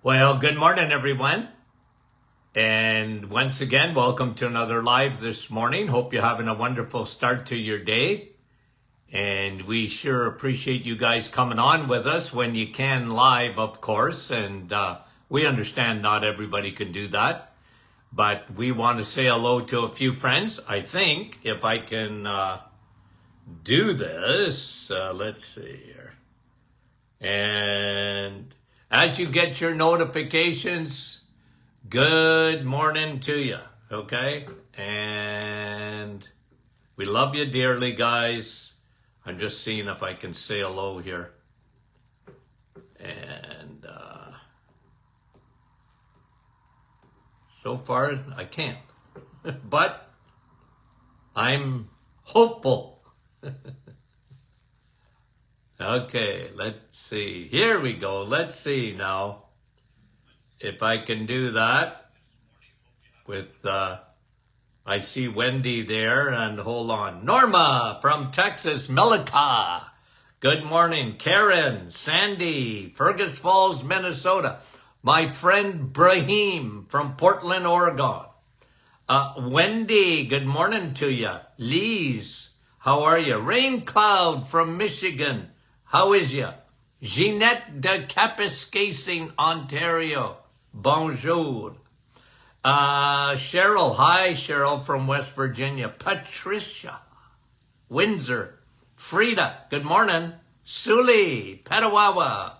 Well, good morning, everyone. And once again, welcome to another live this morning. Hope you're having a wonderful start to your day. And we sure appreciate you guys coming on with us when you can live, of course. And we understand not everybody can do that. But we want to say hello to a few friends. I think if I can do this, let's see here. And as you get your notifications, good morning to you, okay? And we love you dearly, guys. I'm just seeing if I can say hello here. And so far, I can't. But I'm hopeful. Okay, let's see. Here we go. Let's see now if I can do that with, I see Wendy there, and hold on. Norma from Texas, Melika. Good morning. Karen, Sandy, Fergus Falls, Minnesota. My friend Brahim from Portland, Oregon. Wendy, good morning to you. Lise, how are you? Rain Cloud from Michigan. How is you? Jeanette de Kapuskasing, Ontario. Bonjour. Cheryl, hi Cheryl from West Virginia. Patricia, Windsor. Frida, good morning. Suli, Petawawa.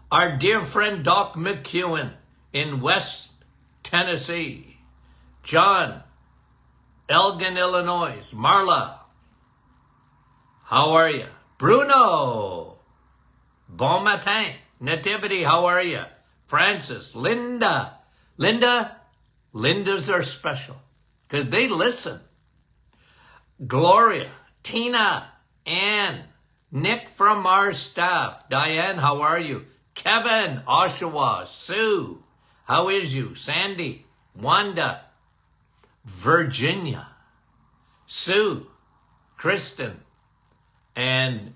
Our dear friend Doc McEwen in West Tennessee. John, Elgin, Illinois. Marla, how are you? Bruno, bon matin. Nativity, how are you? Francis, Linda. Lindas are special because they listen. Gloria, Tina, Ann, Nick from our staff. Diane, how are you? Kevin, Oshawa, Sue, how is you? Sandy, Wanda, Virginia, Sue, Kristen, and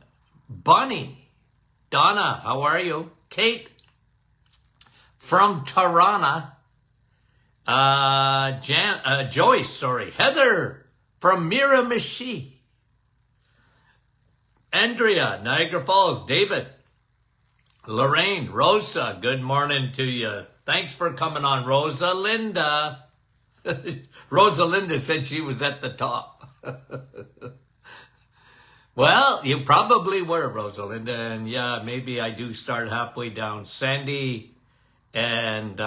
Bunny. Donna, how are you? Kate from Tirana. Joyce, Heather from Miramichi. Andrea, Niagara Falls. David, Lorraine, Rosa, good morning to you. Thanks for coming on, Rosalinda. Rosalinda said she was at the top. Well, you probably were, Rosalinda, and yeah, maybe I do start halfway down. Sandy, and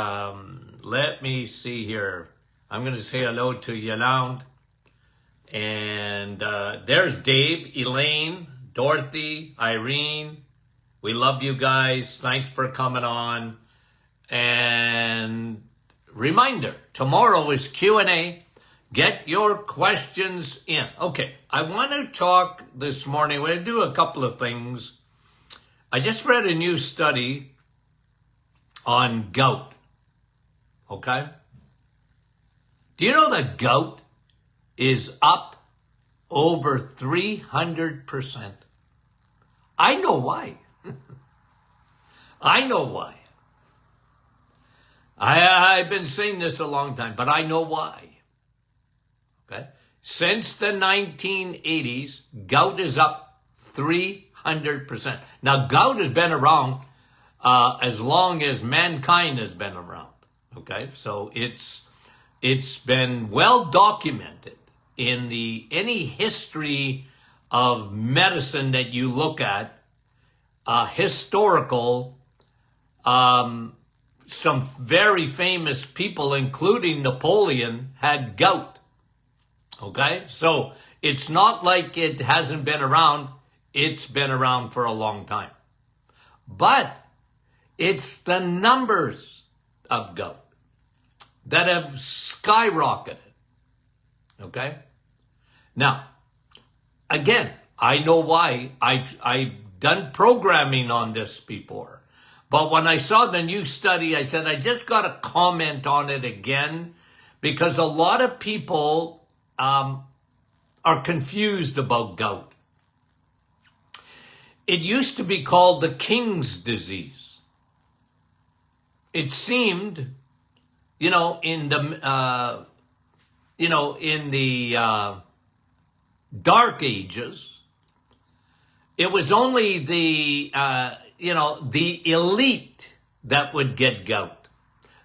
let me see here. I'm going to say hello to Yolande, and there's Dave, Elaine, Dorothy, Irene. We love you guys. Thanks for coming on. And reminder, tomorrow is Q&A. Get your questions in. Okay, I want to talk this morning. We're going to do a couple of things. I just read a new study on gout. Okay? Do you know that gout is up over 300%? I know why. I know why. I've been saying this a long time, but I know why. Okay. Since the 1980s, gout is up 300%. Now, gout has been around as long as mankind has been around. Okay, so it's been well documented in any history of medicine that you look at, historical. Some very famous people, including Napoleon, had gout. Okay, so it's not like it hasn't been around. It's been around for a long time. But it's the numbers of gout that have skyrocketed. Okay? Now, again, I know why. I've done programming on this before. But when I saw the new study, I said, I just got to comment on it again because a lot of people are confused about gout. It used to be called the king's disease. it seemed, in the Dark Ages, it was only the elite that would get gout.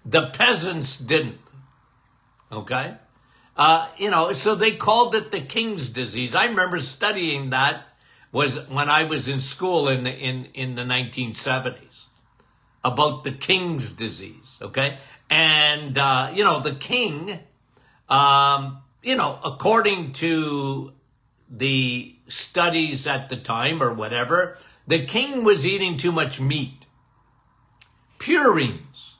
The peasants didn't. Okay? So they called it the king's disease. I remember studying that was when I was in school in the 1970s about the king's disease. Okay? And, the king, according to the studies at the time or whatever, the king was eating too much meat. Purines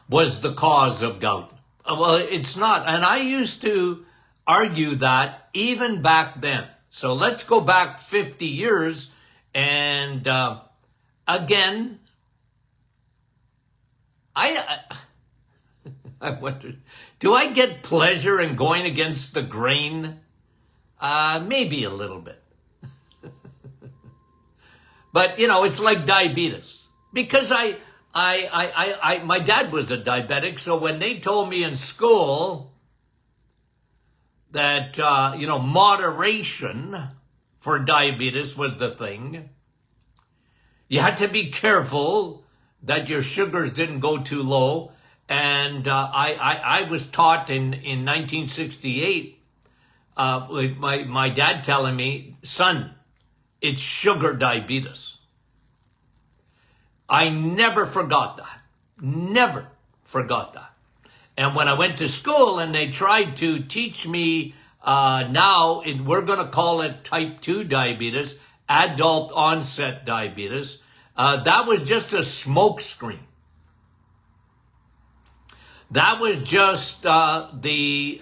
was the cause of gout. Well, it's not. And I used to argue that even back then. So let's go back 50 years. And again, I wondered, do I get pleasure in going against the grain? Maybe a little bit. But, it's like diabetes. Because my dad was a diabetic, so when they told me in school that, moderation for diabetes was the thing, you had to be careful that your sugars didn't go too low. And I was taught in 1968, with my dad telling me, son, it's sugar diabetes. I never forgot that. Never forgot that. And when I went to school and they tried to teach me, we're going to call it type 2 diabetes, adult onset diabetes, that was just a smoke screen. That was just the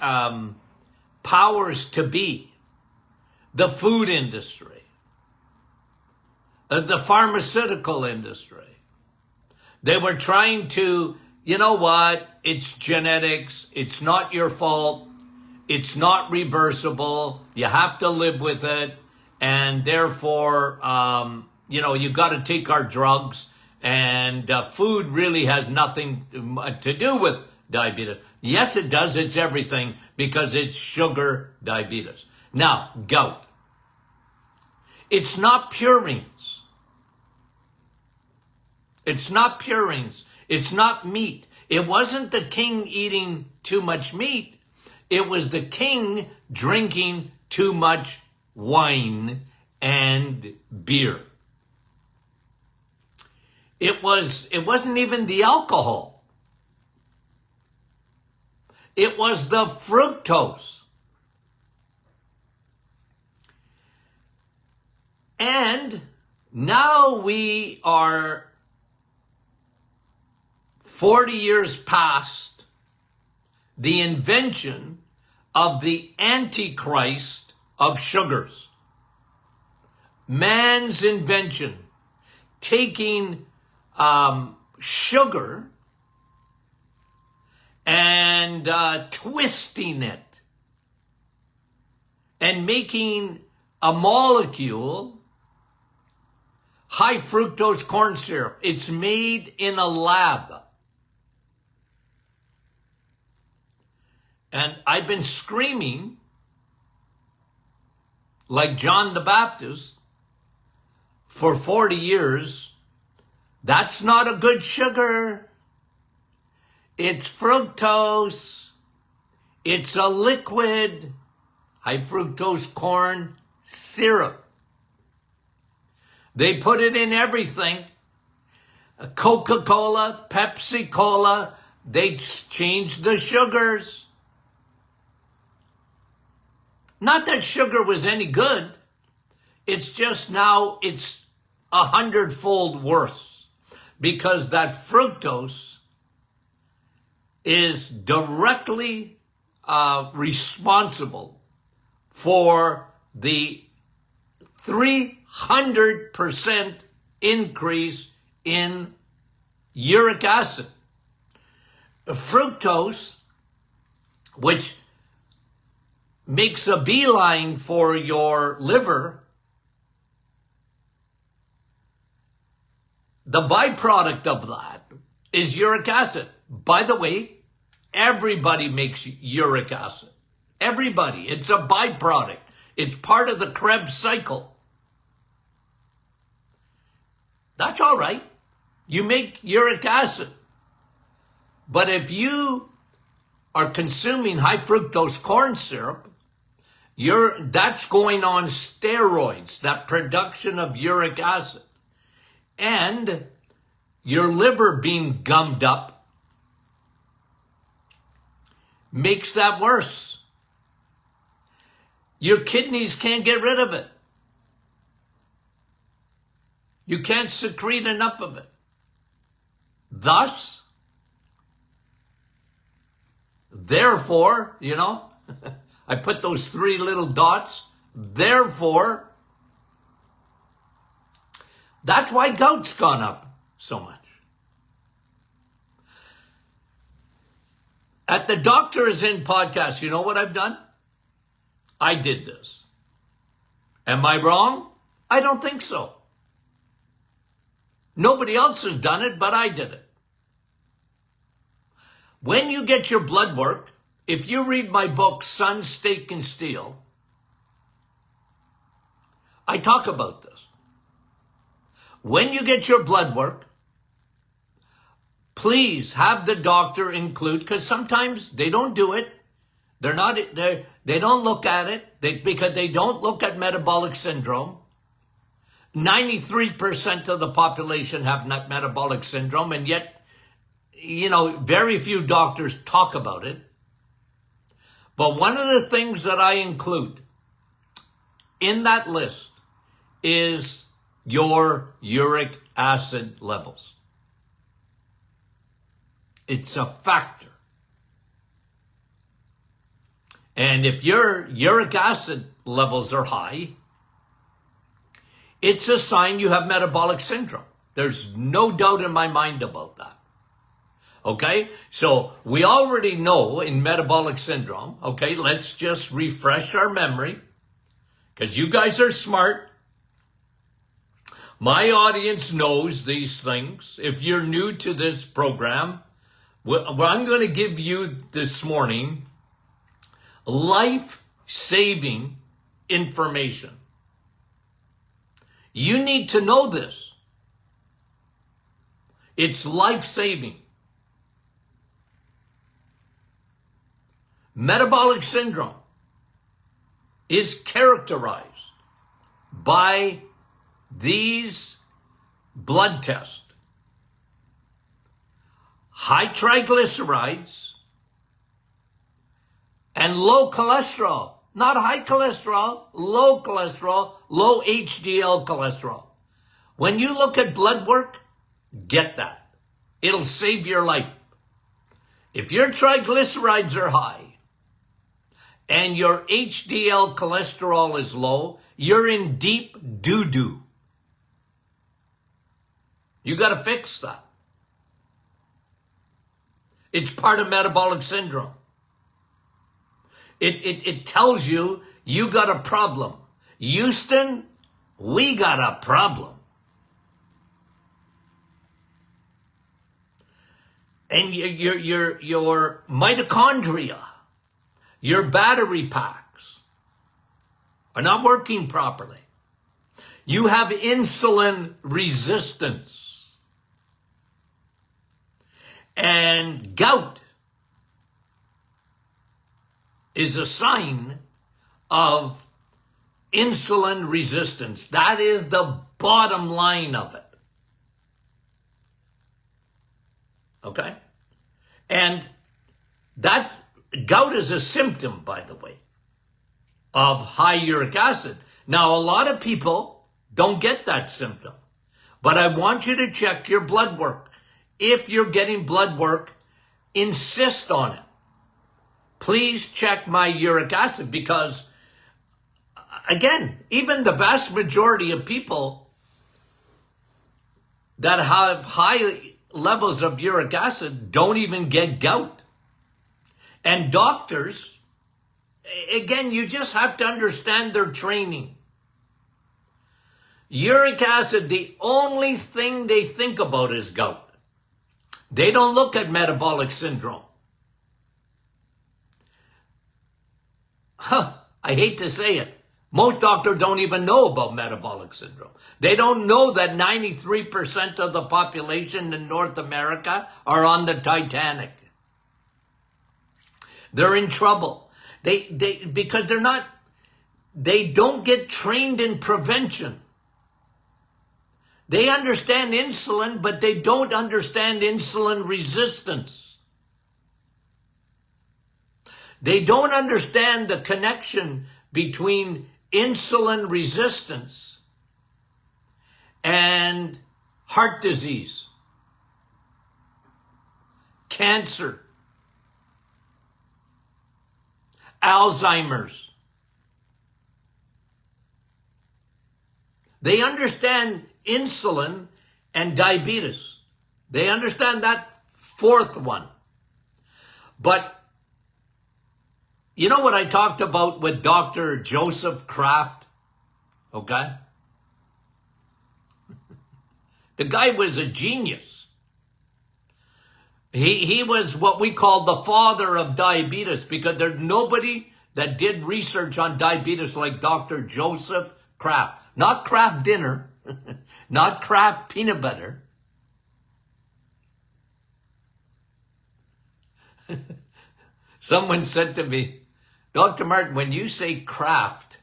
powers to be, the food industry, the pharmaceutical industry. They were trying to, it's genetics, it's not your fault, it's not reversible, you have to live with it, and therefore, you got to take our drugs, and food really has nothing to do with diabetes. Yes, it does, it's everything, because it's sugar diabetes. Now, gout. It's not purines. It's not purines. It's not meat. It wasn't the king eating too much meat. It was the king drinking too much wine and beer. It wasn't even the alcohol. It was the fructose. And now we are 40 years past the invention of the Antichrist of sugars. Man's invention, taking sugar and twisting it and making a molecule, high fructose corn syrup. It's made in a lab. And I've been screaming like John the Baptist for 40 years. That's not a good sugar. It's fructose. It's a liquid, high fructose corn syrup. They put it in everything. Coca-Cola, Pepsi-Cola, they changed the sugars. Not that sugar was any good. It's just now it's 100-fold worse because that fructose is directly responsible for the 300% increase in uric acid. Fructose, which makes a beeline for your liver, the byproduct of that, is uric acid. By the way, everybody makes uric acid. Everybody. It's a byproduct. It's part of the Krebs cycle. That's all right. You make uric acid. But if you are consuming high fructose corn syrup, that's going on steroids, that production of uric acid. And your liver being gummed up makes that worse. Your kidneys can't get rid of it. You can't secrete enough of it. Thus, therefore, I put those 3 little dots. Therefore, that's why gout's gone up so much. At the Doctor Is In podcast, you know what I've done? I did this. Am I wrong? I don't think so. Nobody else has done it, but I did it. When you get your blood work, if you read my book, Sun, Steak, and Steel, I talk about this. When you get your blood work, please have the doctor include, because sometimes they don't do it. They don't look at it because they don't look at metabolic syndrome. 93% of the population have metabolic syndrome, and yet, very few doctors talk about it. But one of the things that I include in that list is your uric acid levels. It's a factor. And if your uric acid levels are high, it's a sign you have metabolic syndrome. There's no doubt in my mind about that. Okay? So we already know in metabolic syndrome, okay, let's just refresh our memory because you guys are smart. My audience knows these things. If you're new to this program, what I'm going to give you this morning, life-saving information. You need to know this. It's life-saving. Metabolic syndrome is characterized by these blood tests. High triglycerides and low cholesterol. Not high cholesterol, low HDL cholesterol. When you look at blood work, get that. It'll save your life. If your triglycerides are high and your HDL cholesterol is low, you're in deep doo-doo. You got to fix that. It's part of metabolic syndrome. It tells you got a problem. Houston, we got a problem. And your mitochondria, your battery packs are not working properly. You have insulin resistance. And gout is a sign of insulin resistance. That is the bottom line of it. Okay? And that gout is a symptom, by the way, of high uric acid. Now, a lot of people don't get that symptom, but I want you to check your blood work. If you're getting blood work, insist on it. Please check my uric acid because, again, even the vast majority of people that have high levels of uric acid don't even get gout. And doctors, again, you just have to understand their training. Uric acid, the only thing they think about is gout. They don't look at metabolic syndrome. I hate to say it. Most doctors don't even know about metabolic syndrome. They don't know that 93% of the population in North America are on the Titanic. They're in trouble. Because they don't get trained in prevention. They understand insulin, but they don't understand insulin resistance. They don't understand the connection between insulin resistance and heart disease, cancer, Alzheimer's. They understand insulin and diabetes. They understand that fourth one. But you know what I talked about with Dr. Joseph Kraft? Okay? The guy was a genius. He was what we call the father of diabetes, because there's nobody that did research on diabetes like Dr. Joseph Kraft. Not Kraft dinner, not Kraft peanut butter. Someone said to me, Dr. Martin, when you say Kraft,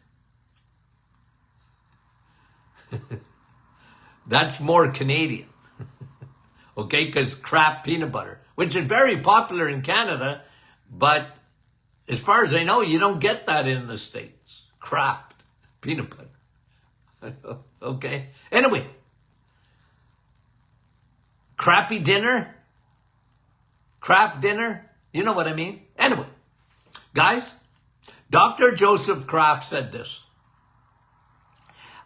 that's more Canadian. Okay, because Kraft peanut butter, which is very popular in Canada, but as far as I know, you don't get that in the States. Kraft peanut butter. Okay, anyway, crappy dinner, Kraft dinner, you know what I mean? Anyway, guys, Dr. Joseph Kraft said this.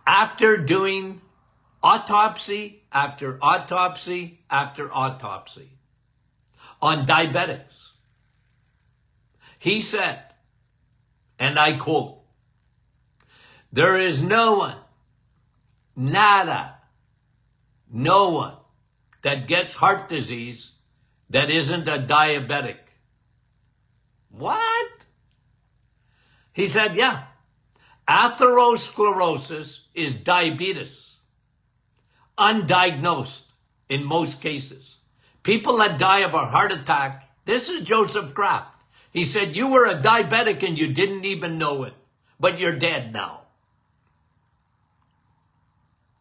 After doing autopsy after autopsy after autopsy on diabetics, he said, and I quote, "There is no one, nada, no one that gets heart disease that isn't a diabetic." What? He said, yeah, atherosclerosis is diabetes, undiagnosed in most cases. People that die of a heart attack, this is Joseph Kraft. He said, you were a diabetic and you didn't even know it, but you're dead now.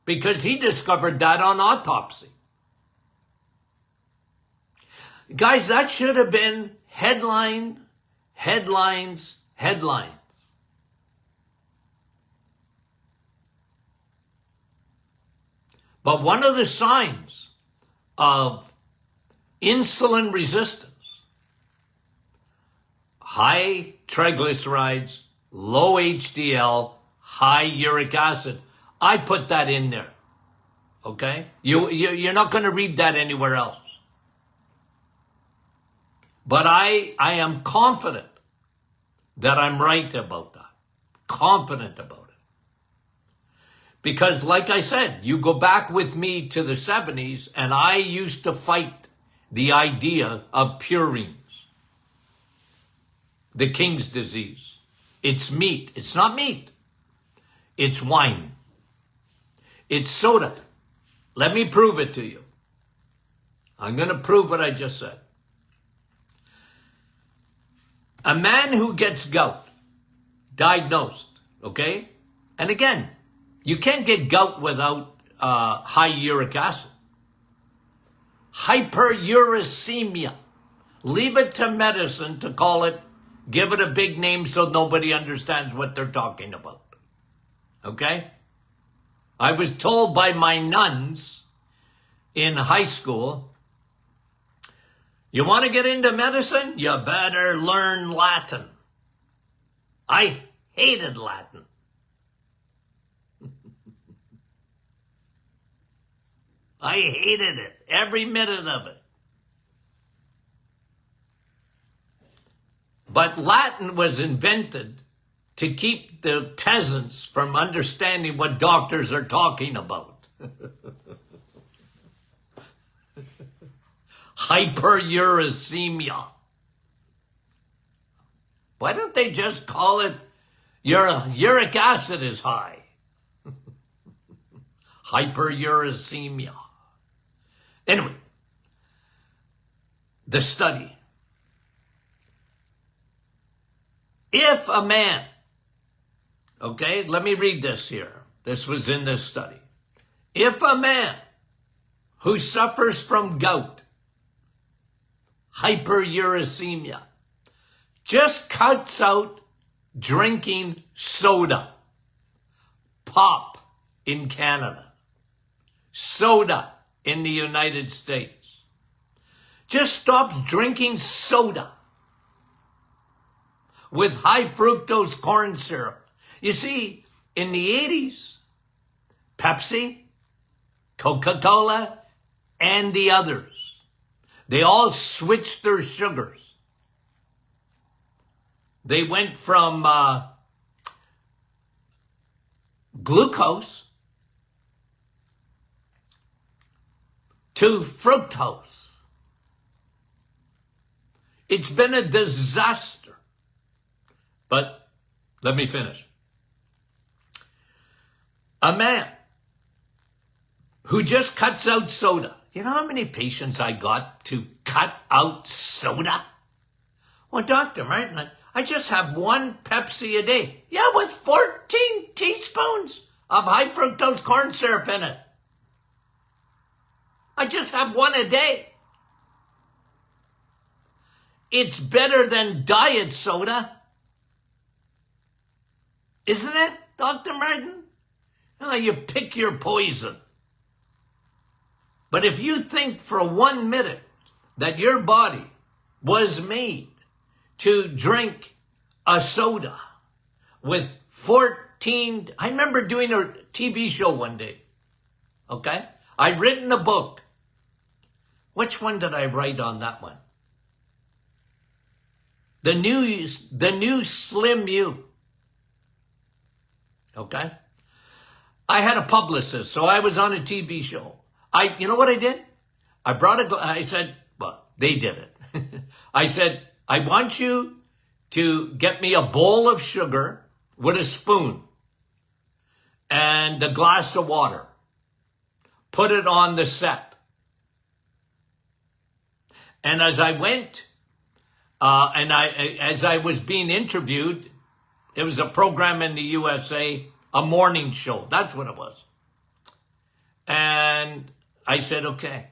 Because he discovered that on autopsy. Guys, that should have been headlines. But one of the signs of insulin resistance, high triglycerides, low HDL, high uric acid. I put that in there. Okay? You're not going to read that anywhere else. But I am confident that I'm right about that. Confident about it. Because like I said, you go back with me to the 70s and I used to fight the idea of purines. The king's disease. It's meat. It's not meat. It's wine. It's soda. Let me prove it to you. I'm going to prove what I just said. A man who gets gout, diagnosed, okay? And again, you can't get gout without high uric acid. Hyperuricemia. Leave it to medicine to call it, give it a big name so nobody understands what they're talking about. Okay? I was told by my nuns in high school, you want to get into medicine? You better learn Latin. I hated Latin. I hated it, every minute of it. But Latin was invented to keep the peasants from understanding what doctors are talking about. hyperuricemia. Why don't they just call it your uric acid is high? Hyperuricemia. Anyway, the study. If a man, okay, let me read this here. This was in this study. If a man who suffers from gout, hyperuricemia, just cuts out drinking soda, pop in Canada, soda in the United States, just stops drinking soda with high fructose corn syrup. You see, in the 80s, Pepsi, Coca-Cola, and the others, they all switched their sugars. They went from glucose to fructose. It's been a disaster. But let me finish. A man who just cuts out soda. You know how many patients I got to cut out soda? Well, Dr. Martin, I just have one Pepsi a day. Yeah, with 14 teaspoons of high fructose corn syrup in it. I just have one a day. It's better than diet soda. Isn't it, Dr. Martin? Oh, you pick your poison. But if you think for 1 minute that your body was made to drink a soda with 14, I remember doing a TV show one day, okay? I'd written a book. Which one did I write on that one? The new Slim You. Okay? I had a publicist, so I was on a TV show. You know what I did? I said, well, they did it. I said, I want you to get me a bowl of sugar with a spoon and a glass of water. Put it on the set. And as I went, as I was being interviewed, it was a program in the USA, a morning show. That's what it was. And I said, okay,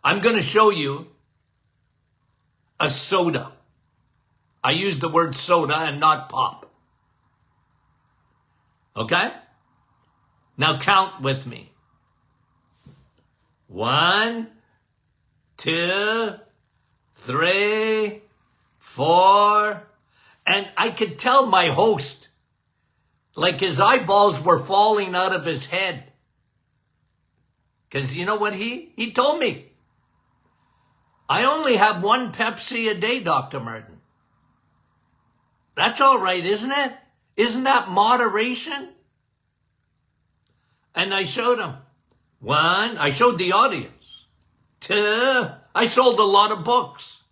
I'm going to show you a soda. I used the word soda and not pop. Okay? Now count with me. 1, 2, 3, 4. And I could tell my host, like his eyeballs were falling out of his head. Because you know what he told me? I only have one Pepsi a day, Dr. Martin. That's all right, isn't it? Isn't that moderation? And I showed him. 1, I showed the audience. 2, I sold a lot of books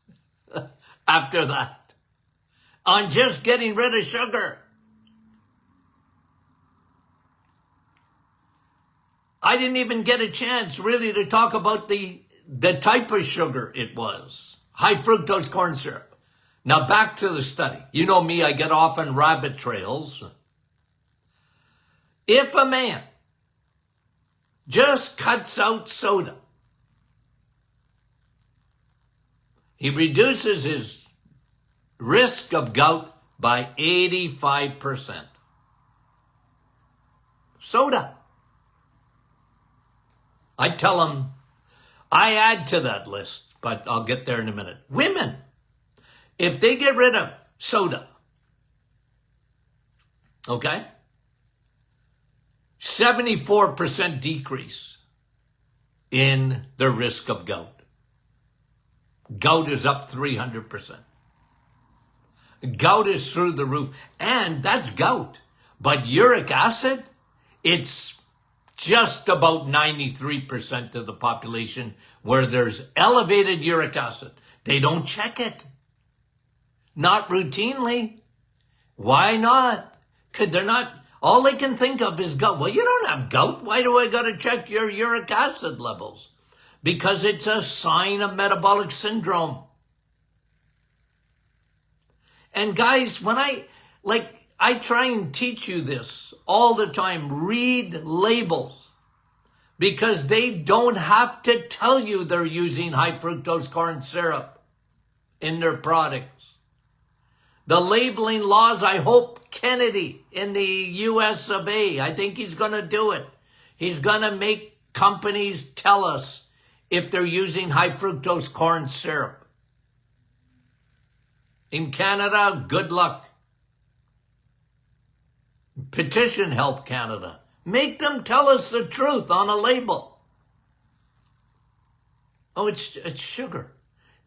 after that on just getting rid of sugar. I didn't even get a chance really to talk about the type of sugar it was. High fructose corn syrup. Now back to the study. You know me, I get off on rabbit trails. If a man just cuts out soda, he reduces his risk of gout by 85%. Soda. I tell them, I add to that list, but I'll get there in a minute. Women, if they get rid of soda, okay, 74% decrease in their risk of gout. Gout is up 300%. Gout is through the roof, and that's gout. But uric acid, it's just about 93% of the population where there's elevated uric acid. They don't check it. Not routinely. Why not? Because they're not, all they can think of is gout. Well, you don't have gout. Why do I got to check your uric acid levels? Because it's a sign of metabolic syndrome. And guys, when I try and teach you this all the time, read labels, because they don't have to tell you they're using high fructose corn syrup in their products. The labeling laws, I hope Kennedy in the US of A, I think he's going to do it. He's going to make companies tell us if they're using high fructose corn syrup. In Canada, good luck. Petition Health Canada. Make them tell us the truth on a label. Oh, it's sugar.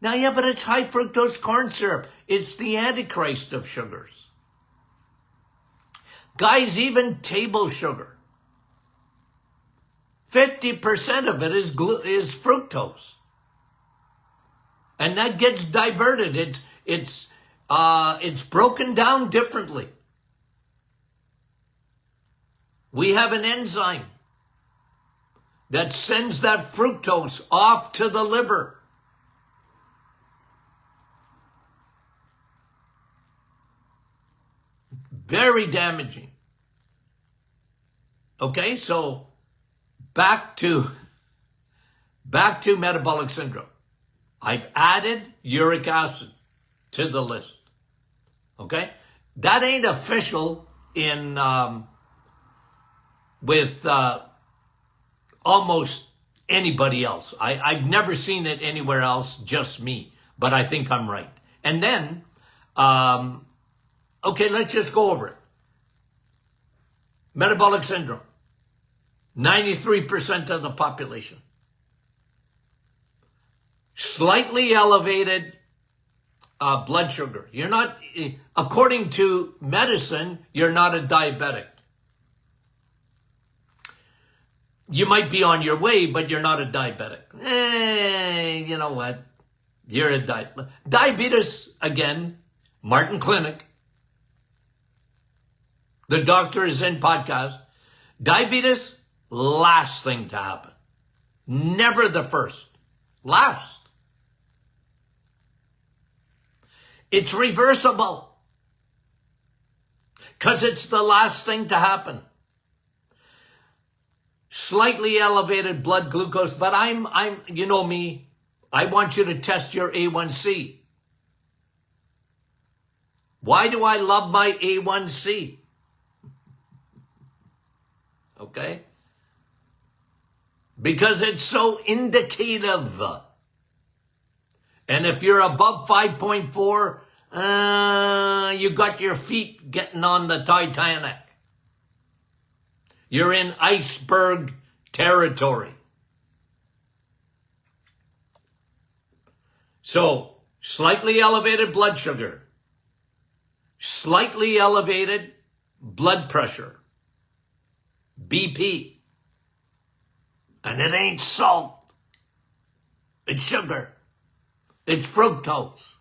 Now, yeah, but it's high fructose corn syrup. It's the antichrist of sugars. Guys, even table sugar. 50% of it is fructose. And that gets diverted. It's broken down differently. We have an enzyme that sends that fructose off to the liver. Very damaging. Okay, so back to metabolic syndrome. I've added uric acid to the list. Okay, that ain't official in with almost anybody else. I've never seen it anywhere else, just me. But I think I'm right. And then, okay, let's just go over it. Metabolic syndrome. 93% of the population. Slightly elevated blood sugar. You're not, according to medicine, you're not a diabetic. You might be on your way, but you're not a diabetic. You know what? You're a diabetes, again, Martin Clinic. The doctor is in podcast. Diabetes, last thing to happen. Never the first. Last. It's reversible. Because it's the last thing to happen. Slightly elevated blood glucose, but I'm, you know me, I want you to test your A1C. Why do I love my A1C? Okay? Because it's so indicative. And if you're above 5.4, you got your feet getting on the Titanic. You're in iceberg territory. So, slightly elevated blood sugar, slightly elevated blood pressure, BP. And it ain't salt. It's sugar. It's fructose.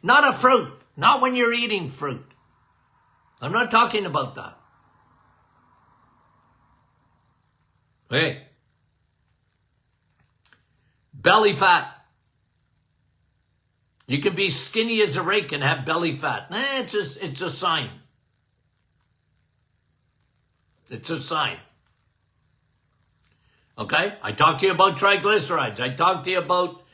Not a fruit. Not when you're eating fruit. I'm not talking about that. Hey. Belly fat. You can be skinny as a rake and have belly fat. It's a sign. It's a sign. Okay? I talked to you about triglycerides. I talked to you about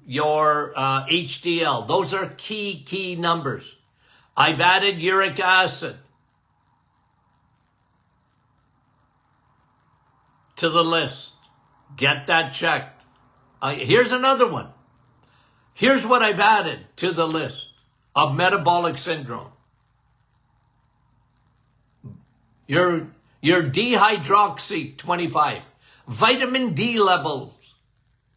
your HDL. Those are key numbers. I've added uric acid to the list. Get that checked. Here's another one. Here's what I've added to the list of metabolic syndrome. Your dehydroxy 25. Vitamin D levels.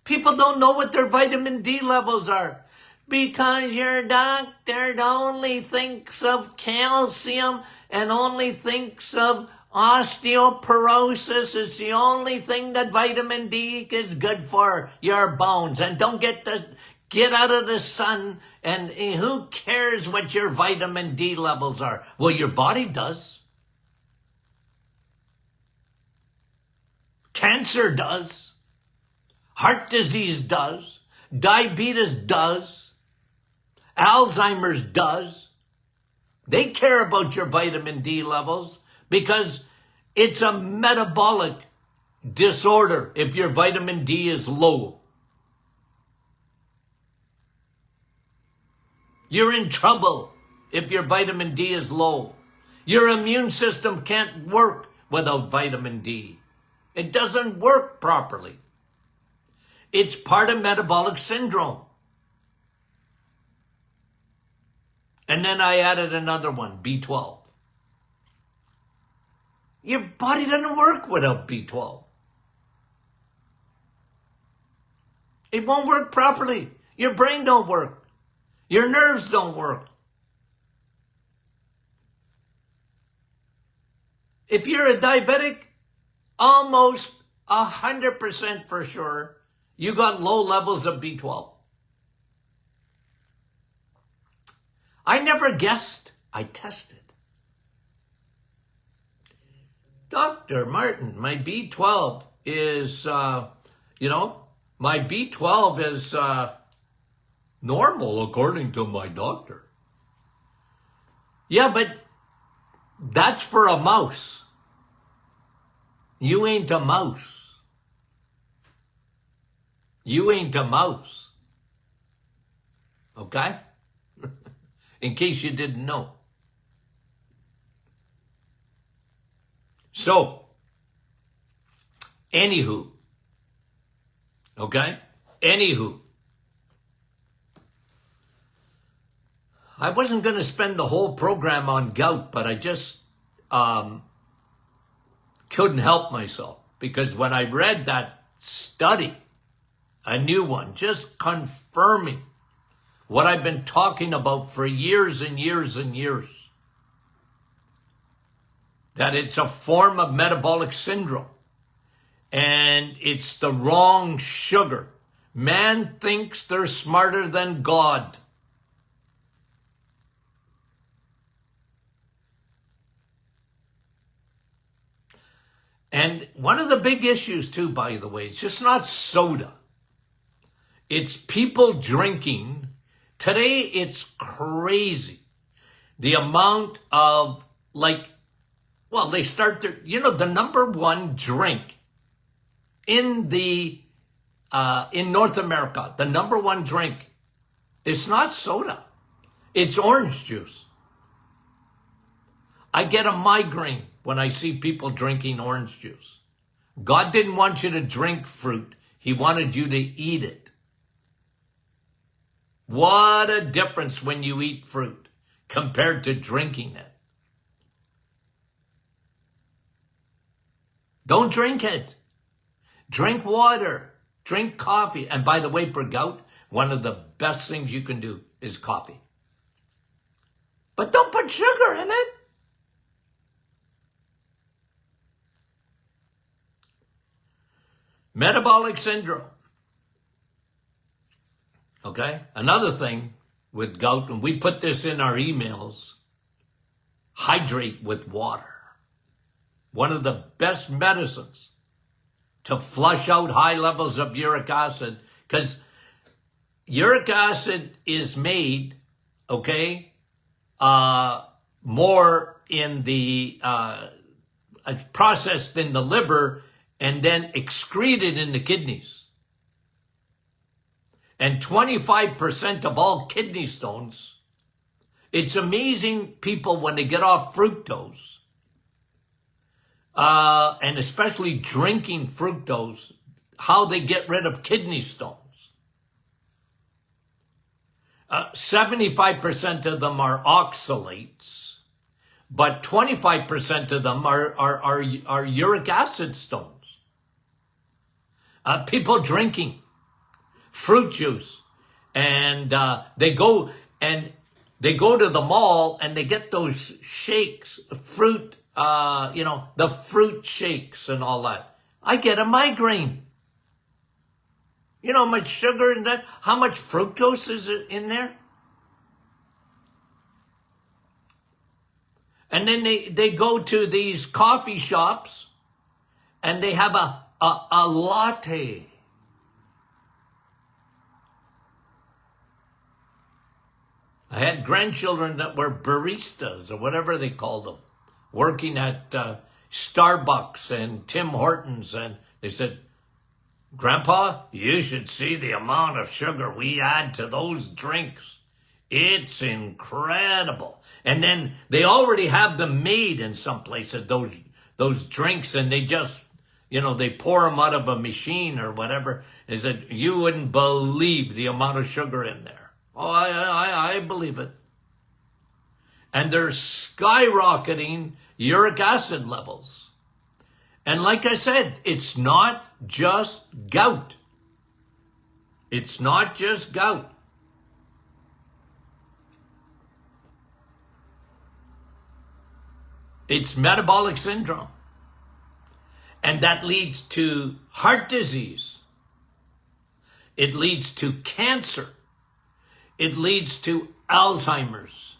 People don't know what their vitamin D levels are because your doctor only thinks of calcium and only thinks of Osteoporosis is the only thing that vitamin D is good for your bones. And don't get out of the sun. And who cares what your vitamin D levels are? Well, your body does. Cancer does. Heart disease does. Diabetes does. Alzheimer's does. They care about your vitamin D levels because it's a metabolic disorder if your vitamin D is low. You're in trouble if your vitamin D is low. Your immune system can't work without vitamin D. It doesn't work properly. It's part of metabolic syndrome. And then I added another one, B12. Your body doesn't work without B12. It won't work properly. Your brain don't work. Your nerves don't work. If you're a diabetic, almost 100% for sure, you got low levels of B12. I never guessed. I tested. Dr. Martin, my B12 is, my B12 is normal according to my doctor. Yeah, but that's for a mouse. You ain't a mouse. You ain't a mouse. Okay? In case you didn't know. So, anywho, okay? Anywho, I wasn't going to spend the whole program on gout, but I just couldn't help myself because when I read that study, a new one, just confirming what I've been talking about for years and years and years, that it's a form of metabolic syndrome and it's the wrong sugar. Man thinks they're smarter than God. And one of the big issues too, by the way, it's just not soda. It's people drinking. Today, it's crazy. The amount of they start their, the number one drink in in North America, the number one drink, it's not soda. It's orange juice. I get a migraine when I see people drinking orange juice. God didn't want you to drink fruit. He wanted you to eat it. What a difference when you eat fruit compared to drinking it. Don't drink it. Drink water. Drink coffee. And by the way, for gout, one of the best things you can do is coffee. But don't put sugar in it. Metabolic syndrome. Okay? Another thing with gout, and we put this in our emails, hydrate with water. One of the best medicines to flush out high levels of uric acid, because uric acid is made, more in the, processed in the liver and then excreted in the kidneys. And 25% of all kidney stones, it's amazing people when they get off fructose, and especially drinking fructose, how they get rid of kidney stones. 75% of them are oxalates, but 25% of them are uric acid stones. People drinking fruit juice, and they go to the mall and they get those shakes, fruit the fruit shakes and all that, I get a migraine. You know how much sugar in that? How much fructose is in there? And then they go to these coffee shops and they have a latte. I had grandchildren that were baristas or whatever they called them, working at Starbucks and Tim Hortons. And they said, Grandpa, you should see the amount of sugar we add to those drinks. It's incredible. And then they already have them made in some places, those drinks, and they just, they pour them out of a machine or whatever. They said, you wouldn't believe the amount of sugar in there. Oh, I believe it. And they're skyrocketing uric acid levels. And like I said, it's not just gout. It's not just gout. It's metabolic syndrome. And that leads to heart disease. It leads to cancer. It leads to Alzheimer's.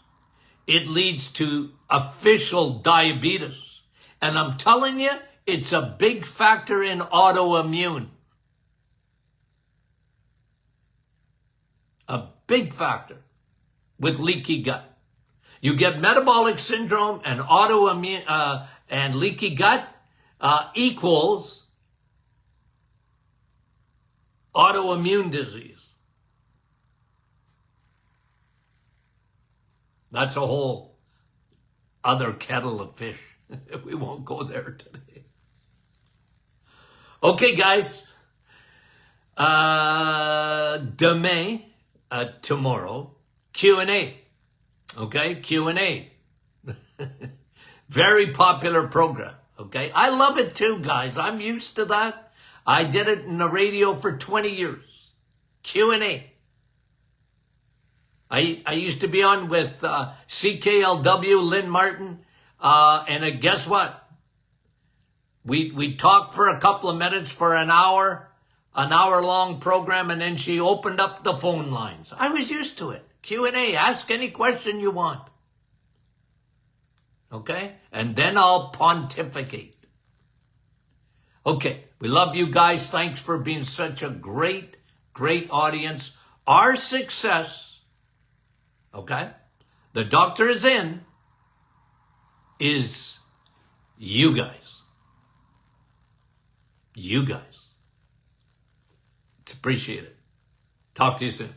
It leads to official diabetes. And I'm telling you, it's a big factor in autoimmune. A big factor with leaky gut. You get metabolic syndrome and autoimmune and leaky gut equals autoimmune disease. That's a whole other kettle of fish. We won't go there today. Okay, guys. Demain, tomorrow, Q&A. Okay, Q&A. Very popular program. Okay, I love it too, guys. I'm used to that. I did it in the radio for 20 years. Q&A. I used to be on with CKLW, Lynn Martin, and guess what? We talked for a couple of minutes for an hour-long program, and then she opened up the phone lines. I was used to it. Q&A, ask any question you want. Okay? And then I'll pontificate. Okay, we love you guys. Thanks for being such a great, great audience. Our success, okay, the doctor is in, is you guys. You guys. It's appreciated. Talk to you soon.